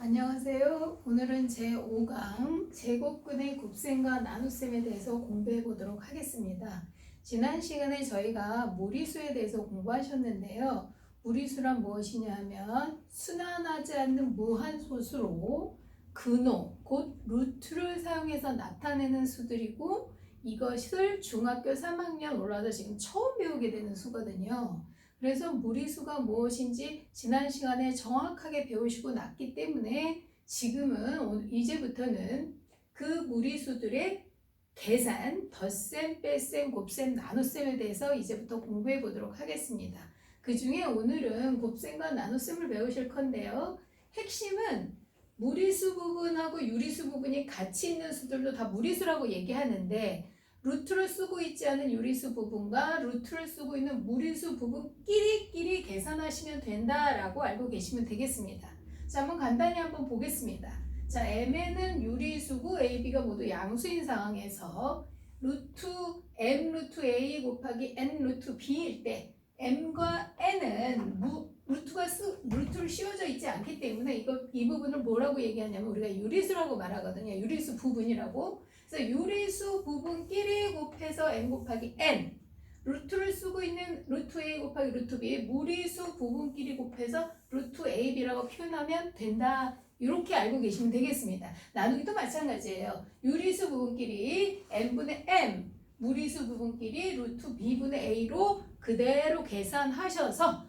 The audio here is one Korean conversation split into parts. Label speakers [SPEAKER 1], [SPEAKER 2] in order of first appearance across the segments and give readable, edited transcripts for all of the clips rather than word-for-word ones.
[SPEAKER 1] 안녕하세요. 오늘은 제5강 제곱근의 곱셈과 나눗셈에 대해서 공부해 보도록 하겠습니다. 지난 시간에 저희가 무리수에 대해서 공부하셨는데요. 무리수란 무엇이냐 하면 순환하지 않는 무한소수로 근호, 곧 루트를 사용해서 나타내는 수들이고 이것을 중학교 3학년 올라서 지금 처음 배우게 되는 수거든요. 그래서 무리수가 무엇인지 지난 시간에 정확하게 배우시고 났기 때문에 지금은 이제부터는 그 무리수들의 계산, 덧셈, 뺄셈, 곱셈, 나눗셈에 대해서 이제부터 공부해 보도록 하겠습니다. 그 중에 오늘은 곱셈과 나눗셈을 배우실 건데요. 핵심은 무리수 부분하고 유리수 부분이 같이 있는 수들도 다 무리수라고 얘기하는데 루트를 쓰고 있지 않은 유리수 부분과 루트를 쓰고 있는 무리수 부분끼리 계산하시면 된다라고 알고 계시면 되겠습니다. 자, 한번 간단히 한번 보겠습니다. 자, mn은 유리수고 ab가 모두 양수인 상황에서 루트 m 루트 a 곱하기 n 루트 b일 때 m과 n은 루트를 씌워져 있지 않기 때문에 이 부분을 뭐라고 얘기하냐면 우리가 유리수라고 말하거든요. 유리수 부분이라고. 그래서 유리수 부분끼리 곱해서 n 곱하기 n 루트를 쓰고 있는 루트 a 곱하기 루트 b 무리수 부분끼리 곱해서 루트 ab라고 표현하면 된다. 이렇게 알고 계시면 되겠습니다. 나누기도 마찬가지예요. 유리수 부분끼리 n분의 m 무리수 부분끼리 루트 b분의 a로 그대로 계산하셔서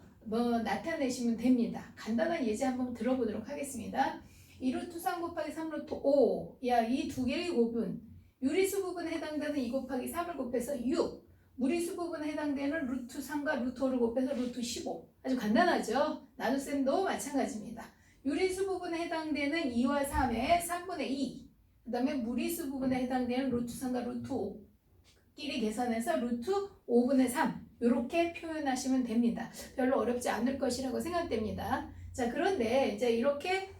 [SPEAKER 1] 나타내시면 됩니다. 간단한 예제 한번 들어보도록 하겠습니다. 2루트 3 곱하기 3루트 5 이 두 개의 곱은 유리수 부분에 해당되는 2 곱하기 3을 곱해서 6 무리수 부분에 해당되는 루트 3과 루트 5를 곱해서 루트 15 아주 간단하죠? 나눗셈도 마찬가지입니다. 유리수 부분에 해당되는 2와 3의 3분의 2 그 다음에 무리수 부분에 해당되는 루트 3과 루트 5끼리 계산해서 루트 5분의 3 이렇게 표현하시면 됩니다. 별로 어렵지 않을 것이라고 생각됩니다. 자, 그런데 이제 이렇게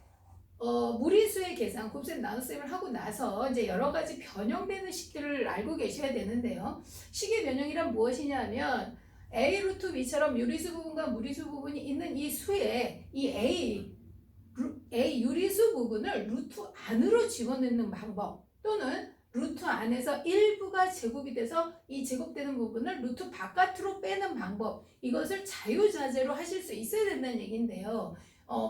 [SPEAKER 1] 무리수의 계산, 곱셈, 나눗셈을 하고 나서 이제 여러 가지 변형되는 식들을 알고 계셔야 되는데요. 식의 변형이란 무엇이냐 하면 a 루트 b처럼 유리수 부분과 무리수 부분이 있는 이 수에 이 a 유리수 부분을 루트 안으로 집어넣는 방법 또는 루트 안에서 일부가 제곱이 돼서 이 제곱되는 부분을 루트 바깥으로 빼는 방법 이것을 자유자재로 하실 수 있어야 된다는 얘기인데요.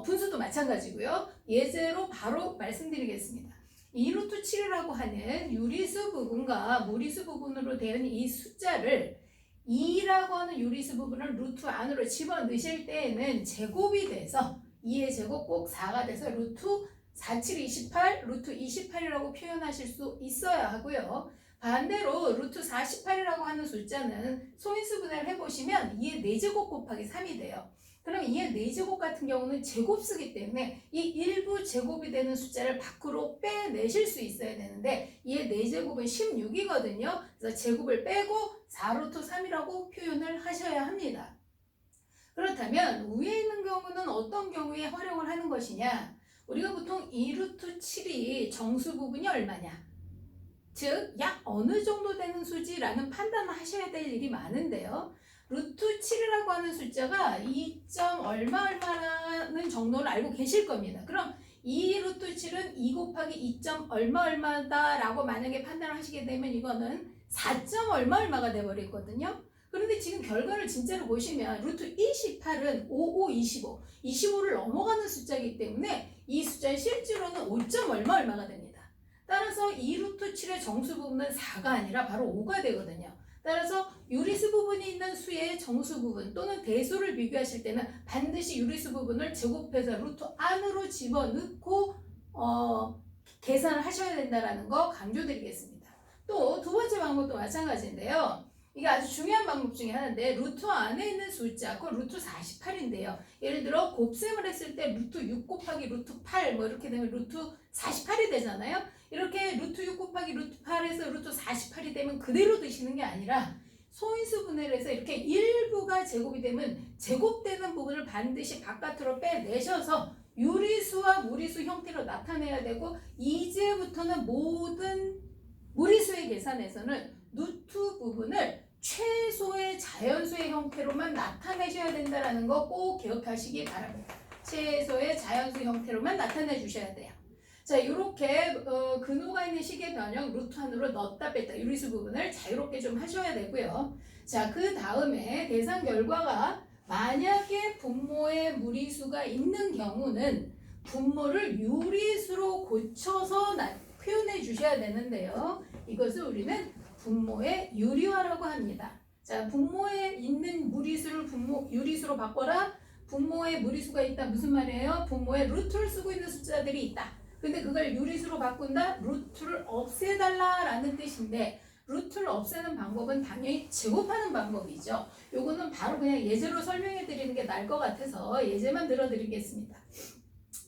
[SPEAKER 1] 분수도 마찬가지고요. 예제로 바로 말씀드리겠습니다. 2루트 7이라고 하는 유리수 부분과 무리수 부분으로 되는 이 숫자를 2라고 하는 유리수 부분을 루트 안으로 집어넣으실 때에는 제곱이 돼서 2의 제곱 꼭 4가 돼서 루트 4, 7, 28, 루트 28이라고 표현하실 수 있어야 하고요. 반대로 루트 48이라고 하는 숫자는 소인수분해를 해보시면 2의 4제곱 곱하기 3이 돼요. 그럼 2의 4제곱 같은 경우는 제곱 쓰기 때문에 이 일부 제곱이 되는 숫자를 밖으로 빼내실 수 있어야 되는데 2의 4제곱은 16이거든요. 그래서 제곱을 빼고 4루트 3이라고 표현을 하셔야 합니다. 그렇다면 위에 있는 경우는 어떤 경우에 활용을 하는 것이냐? 우리가 보통 2루트 7이 정수 부분이 얼마냐? 즉, 약 어느 정도 되는 수지라는 판단을 하셔야 될 일이 많은데요. 루트 7이라고 하는 숫자가 2점 얼마라는 정도를 알고 계실 겁니다. 그럼 2 루트 7은 2 곱하기 2점 얼마다라고 만약에 판단을 하시게 되면 이거는 4점 얼마가 돼버리거든요. 그런데 지금 결과를 진짜로 보시면 루트 28은 5, 25, 25를 넘어가는 숫자이기 때문에 이 숫자는 실제로는 5점 얼마가 됩니다. 따라서 2 루트 7의 정수 부분은 4가 아니라 바로 5가 되거든요. 따라서 유리수 부분이 있는 수의 정수 부분 또는 대수를 비교하실 때는 반드시 유리수 부분을 제곱해서 루트 안으로 집어넣고 계산을 하셔야 된다는 거 강조드리겠습니다. 또 두 번째 방법도 마찬가지인데요. 이게 아주 중요한 방법 중에 하나인데 루트 안에 있는 숫자, 그 루트 48인데요. 예를 들어 곱셈을 했을 때 루트 6 곱하기 루트 8 이렇게 되면 루트 48이 되잖아요. 이렇게 루트 6 곱하기 루트 8에서 루트 48이 되면 그대로 드시는 게 아니라 소인수 분해를 해서 이렇게 일부가 제곱이 되면 제곱되는 부분을 반드시 바깥으로 빼내셔서 유리수와 무리수 형태로 나타내야 되고 이제부터는 모든 무리수의 계산에서는 루트 부분을 최소의 자연수의 형태로만 나타내셔야 된다는 거 꼭 기억하시기 바랍니다. 최소의 자연수 형태로만 나타내 주셔야 돼요. 자, 이렇게 근호가 있는 식의 변형 루트 안으로 넣었다 뺐다 유리수 부분을 자유롭게 좀 하셔야 되고요. 자, 그 다음에 계산 결과가 만약에 분모에 무리수가 있는 경우는 분모를 유리수로 고쳐서 표현해 주셔야 되는데요. 이것을 우리는 분모의 유리화라고 합니다. 자, 분모에 있는 무리수를 유리수로 바꿔라. 분모에 무리수가 있다. 무슨 말이에요? 분모에 루트를 쓰고 있는 숫자들이 있다. 근데 그걸 유리수로 바꾼다? 루트를 없애달라라는 뜻인데 루트를 없애는 방법은 당연히 제곱하는 방법이죠. 요거는 바로 그냥 예제로 설명해 드리는 게 나을 것 같아서 예제만 들어드리겠습니다.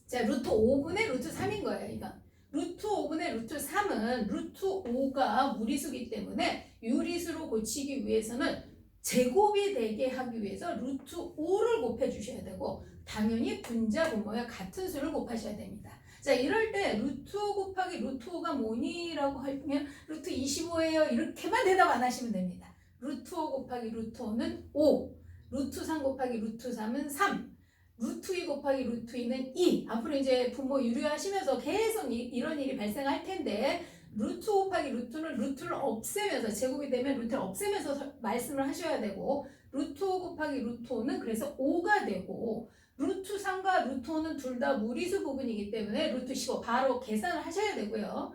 [SPEAKER 1] 자, 루트 5분의 루트 3인 거예요, 이건. 루트 5분의 루트 3은 루트 5가 무리수기 때문에 유리수로 고치기 위해서는 제곱이 되게 하기 위해서 루트 5를 곱해 주셔야 되고 당연히 분자 분모와 같은 수를 곱하셔야 됩니다. 자, 이럴 때 루트 5 곱하기 루트 5가 뭐니라고 하면 루트 25예요. 이렇게만 대답 안 하시면 됩니다. 루트 5 곱하기 루트 5는 5, 루트 3 곱하기 루트 3은 3, 루트 2 곱하기 루트 2는 2. 앞으로 이제 분모 유리하시면서 계속 이런 일이 발생할 텐데 루트 5 곱하기 루트는 루트를 없애면서 제곱이 되면 루트를 없애면서 말씀을 하셔야 되고 루트 5 곱하기 루트 5는 그래서 5가 되고 루트 3과 루트 5는 둘 다 무리수 부분이기 때문에 루트 15 바로 계산을 하셔야 되고요.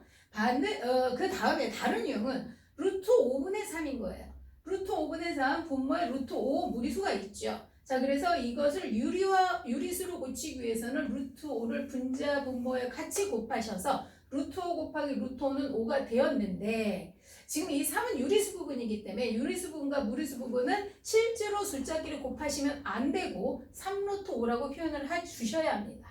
[SPEAKER 1] 그 다음에 다른 유형은 루트 5분의 3인 거예요. 루트 5분의 3 분모에 루트 5 무리수가 있죠. 자, 그래서 이것을 유리수로 고치기 위해서는 루트 5를 분자 분모에 같이 곱하셔서 루트 5 곱하기 루트 5는 5가 되었는데 지금 이 3은 유리수 부분이기 때문에 유리수 부분과 무리수 부분은 실제로 숫자끼리 곱하시면 안 되고 3루트 5라고 표현을 해주셔야 합니다.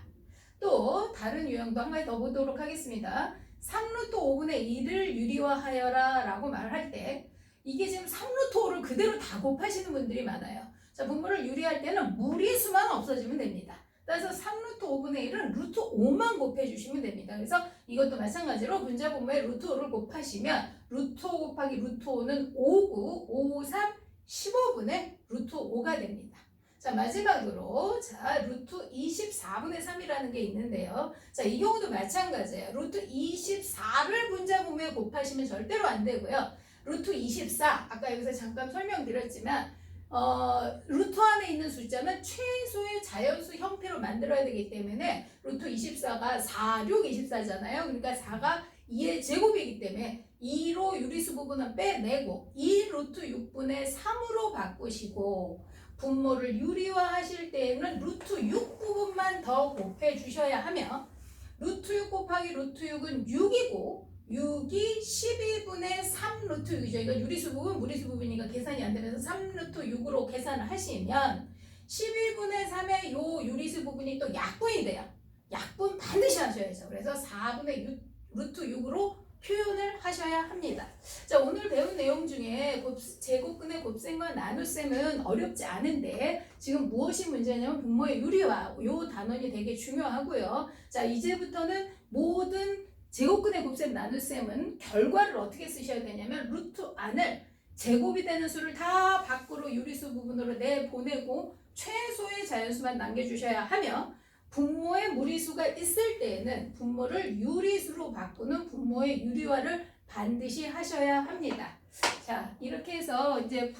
[SPEAKER 1] 또 다른 유형도 한 가지 더 보도록 하겠습니다. 3루트 5분의 2를 유리화하여라 라고 말할 때 이게 지금 3루트 5를 그대로 다 곱하시는 분들이 많아요. 자, 분모를 유리할 때는 무리수만 없어지면 됩니다. 따라서 3루트 5분의 1은 루트 5만 곱해주시면 됩니다. 그래서 이것도 마찬가지로 분자 분모에 루트 5를 곱하시면 루트 5 곱하기 루트 5는 5, 9, 5, 3, 15분의 루트 5가 됩니다. 자, 마지막으로 루트 24분의 3이라는 게 있는데요. 자, 이 경우도 마찬가지예요. 루트 24를 분자 분모에 곱하시면 절대로 안 되고요. 루트 24, 아까 여기서 잠깐 설명드렸지만 루트 안에 있는 숫자는 최소의 자연수 형태로 만들어야 되기 때문에 루트 24가 4, 6, 24잖아요. 그러니까 4가 2의 제곱이기 때문에 2로 유리수 부분은 빼내고 2 루트 6분의 3으로 바꾸시고 분모를 유리화하실 때에는 루트 6 부분만 더 곱해 주셔야 하며 루트 6 곱하기 루트 6은 6이고 6이 12분의 3 루트 6이죠. 이거 유리수 부분, 무리수 부분이니까 계산이 안 되면서 3 루트 6으로 계산을 하시면 12분의 3의 요 유리수 부분이 또 약분이 돼요. 약분 반드시 하셔야죠. 그래서 4분의 6, 루트 6으로 표현을 하셔야 합니다. 자, 오늘 배운 내용 중에 제곱근의 곱셈과 나눗셈은 어렵지 않은데 지금 무엇이 문제냐면 분모의 유리화, 요 단원이 되게 중요하고요. 자, 이제부터는 모든 제곱근의 곱셈 나눗셈은 결과를 어떻게 쓰셔야 되냐면 루트 안을 제곱이 되는 수를 다 밖으로 유리수 부분으로 내보내고 최소의 자연수만 남겨주셔야 하며 분모에 무리수가 있을 때에는 분모를 유리수로 바꾸는 분모의 유리화를 반드시 하셔야 합니다. 자, 이렇게 해서 이제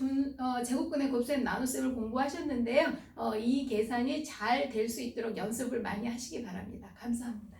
[SPEAKER 1] 제곱근의 곱셈 나눗셈을 공부하셨는데요. 이 계산이 잘 될 수 있도록 연습을 많이 하시기 바랍니다. 감사합니다.